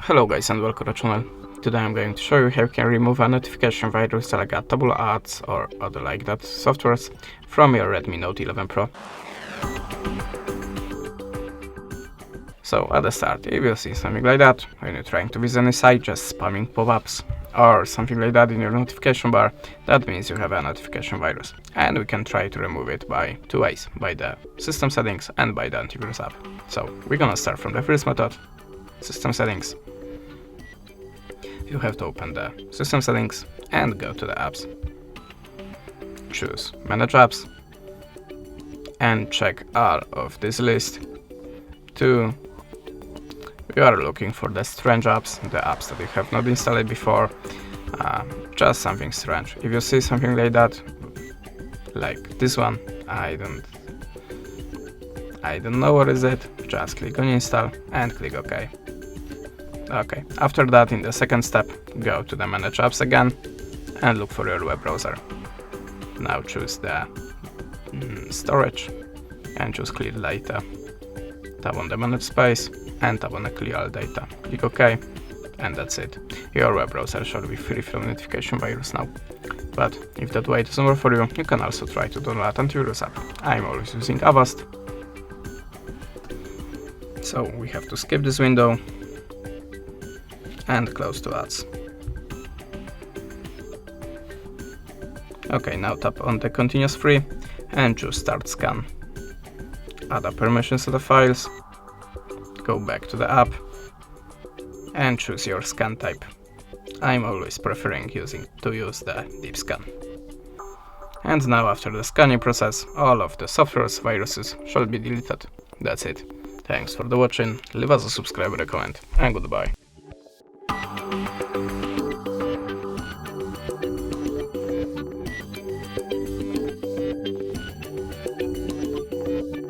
Hello guys and welcome to the channel. Today I'm going to show you how you can remove a notification virus like a tabula ads or other like that softwares from your Redmi Note 11 Pro. So at the start, if you see something like that, when you're trying to visit any site just spamming pop-ups or something like that in your notification bar, that means you have a notification virus. And we can try to remove it by two ways, by the system settings and by the antivirus app. So we're gonna start from the first method, system settings. You have to open the system settings and go to the apps. Choose manage apps and check all of this list to you are looking for the strange apps, the apps that you have not installed before, just something strange. If you see something like that, like this one, I don't know what is it, just click on install and click OK. Okay, after that, in the second step, go to the manage apps again and look for your web browser. Now choose the storage and choose clear data. Tap on the manage space and tap on the clear all data. Click OK and that's it. Your web browser should be free from notification virus now. But if that way doesn't work for you, you can also try to download antivirus app. I'm always using Avast. So we have to skip this window and close to ads. Okay, now tap on the continuous free and choose start scan. Add a permissions to the files, go back to the app and choose your scan type. I'm always preferring to use the deep scan. And now after the scanning process, all of the software's viruses shall be deleted. That's it. Thanks for the watching, leave us a subscribe and a comment, and goodbye.